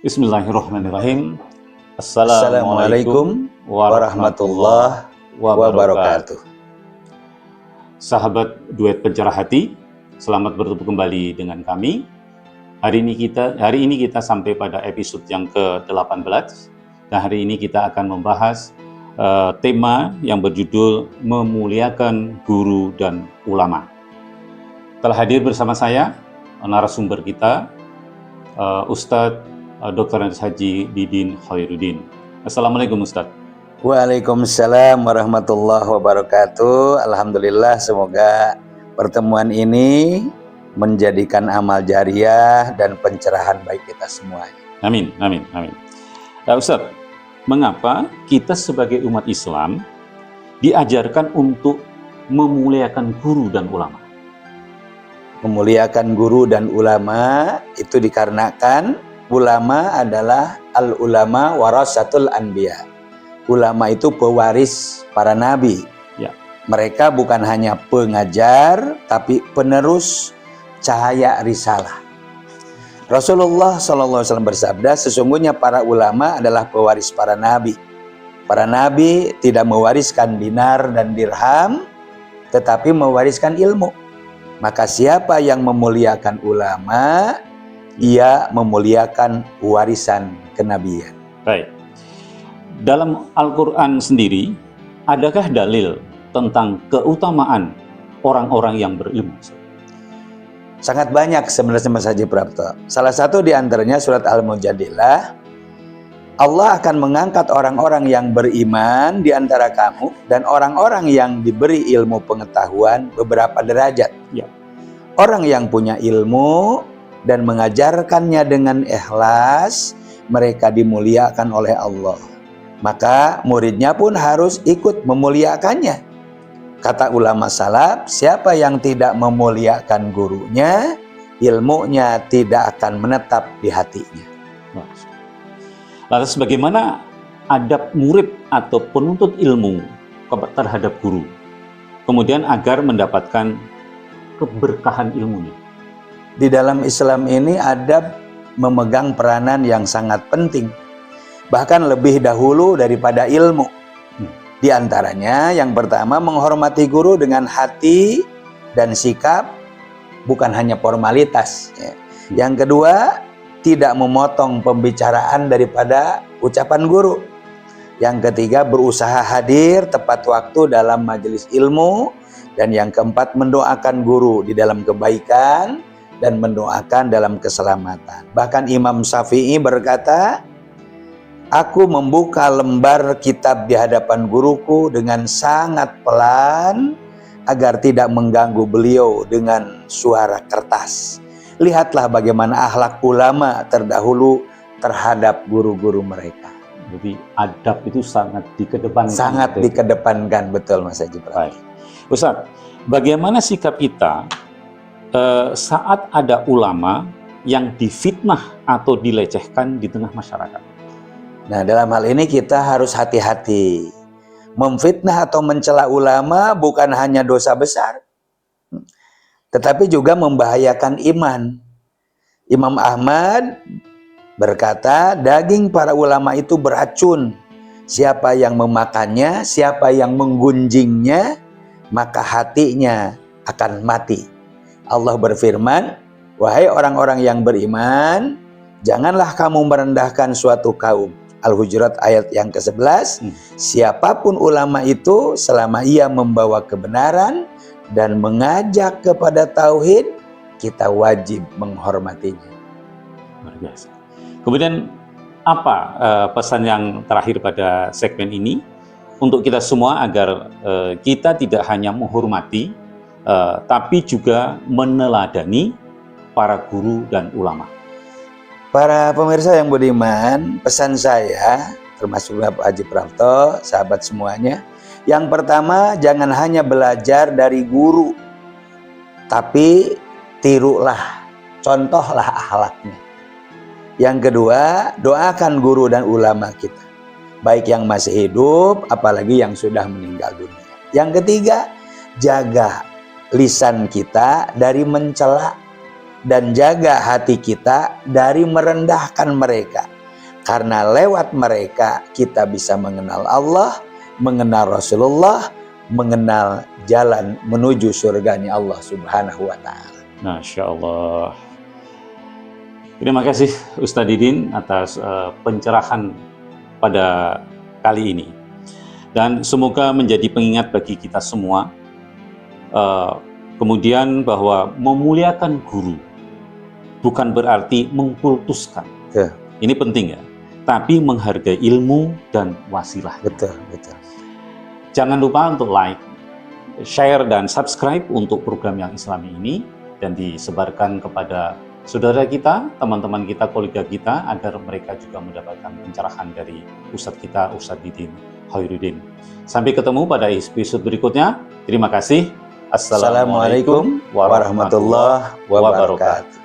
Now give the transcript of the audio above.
Bismillahirrahmanirrahim. Assalamualaikum warahmatullahi wabarakatuh. Sahabat duet pencerah hati, selamat bertemu kembali dengan kami. Hari ini kita sampai pada episode yang ke-18. Dan hari ini kita akan membahas tema yang berjudul Memuliakan Guru dan Ulama. Telah hadir bersama saya narasumber kita, Ustadz Dr. Andes Haji Didin Khairuddin. Assalamualaikum Ustadz. Waalaikumsalam warahmatullahi wabarakatuh. Alhamdulillah, semoga pertemuan ini menjadikan amal jariah dan pencerahan bagi kita semuanya. Amin, amin, amin. Ustadz, mengapa kita sebagai umat Islam diajarkan untuk memuliakan guru dan ulama? Memuliakan guru dan ulama itu dikarenakan ulama adalah al-ulama warasatul anbiya. Ulama itu pewaris para nabi. Ya. Mereka bukan hanya pengajar, tapi penerus cahaya risalah. Rasulullah SAW bersabda, sesungguhnya para ulama adalah pewaris para nabi. Para nabi tidak mewariskan dinar dan dirham, tetapi mewariskan ilmu. Maka siapa yang memuliakan ulama, ia memuliakan warisan kenabian. Baik. Dalam Al-Quran sendiri, adakah dalil tentang keutamaan orang-orang yang berilmu? Sangat banyak sebenarnya Mas Haji Prapto. Salah satu di antaranya surat Al-Mujadilah. Allah akan mengangkat orang-orang yang beriman di antara kamu dan orang-orang yang diberi ilmu pengetahuan beberapa derajat. Ya. Orang yang punya ilmu dan mengajarkannya dengan ikhlas, mereka dimuliakan oleh Allah. Maka muridnya pun harus ikut memuliakannya. Kata ulama salaf, siapa yang tidak memuliakan gurunya, ilmunya tidak akan menetap di hatinya. Lantas bagaimana adab murid atau penuntut ilmu terhadap guru? Kemudian agar mendapatkan keberkahan ilmunya. Di dalam Islam ini adab memegang peranan yang sangat penting, bahkan lebih dahulu daripada ilmu. Di antaranya yang pertama, menghormati guru dengan hati dan sikap, bukan hanya formalitas. Yang kedua, tidak memotong pembicaraan daripada ucapan guru. Yang ketiga, berusaha hadir tepat waktu dalam majelis ilmu. Dan yang keempat, mendoakan guru di dalam kebaikan dan mendoakan dalam keselamatan. Bahkan Imam Syafi'i berkata, aku membuka lembar kitab di hadapan guruku dengan sangat pelan agar tidak mengganggu beliau dengan suara kertas. Lihatlah bagaimana akhlak ulama terdahulu terhadap guru-guru mereka. Jadi adab itu sangat dikedepankan. Sangat dikedepankan, betul Mas Haji. Baik. Ustadz, bagaimana sikap kita saat ada ulama yang difitnah atau dilecehkan di tengah masyarakat? Nah, dalam hal ini kita harus hati-hati. Memfitnah atau mencela ulama bukan hanya dosa besar, tetapi juga membahayakan iman. Imam Ahmad berkata, daging para ulama itu beracun. Siapa yang memakannya, siapa yang menggunjingnya, maka hatinya akan mati. Allah berfirman, wahai orang-orang yang beriman, janganlah kamu merendahkan suatu kaum. Al-Hujurat ayat yang ke-11. Siapapun ulama itu, selama ia membawa kebenaran dan mengajak kepada tauhid, kita wajib menghormatinya. Luar biasa. Kemudian apa pesan yang terakhir pada segmen ini untuk kita semua agar kita tidak hanya menghormati, tapi juga meneladani para guru dan ulama? Para pemirsa yang budiman, pesan saya, termasuk Bapak Haji Prapto, sahabat semuanya, yang pertama, jangan hanya belajar dari guru, tapi tirulah, contohlah akhlaknya. Yang kedua, doakan guru dan ulama kita, baik yang masih hidup, apalagi yang sudah meninggal dunia. Yang ketiga, jaga lisan kita dari mencela dan jaga hati kita dari merendahkan mereka. Karena lewat mereka kita bisa mengenal Allah, mengenal Rasulullah, mengenal jalan menuju surganya Allah Subhanahu wa Ta'ala. Masya Allah. Terima kasih Ustadz Didin atas pencerahan pada kali ini. Dan semoga menjadi pengingat bagi kita semua. Kemudian bahwa memuliakan guru bukan berarti mengkultuskan. Ini penting ya. Tapi menghargai ilmu dan wasilah. Betul. Jangan lupa untuk like, share, dan subscribe untuk program yang Islami ini dan disebarkan kepada saudara kita, teman-teman kita, kolega kita agar mereka juga mendapatkan pencerahan dari Ustadz kita, Ustadz Didin Khairuddin. Sampai ketemu pada episode berikutnya. Terima kasih. Assalamualaikum warahmatullahi wabarakatuh.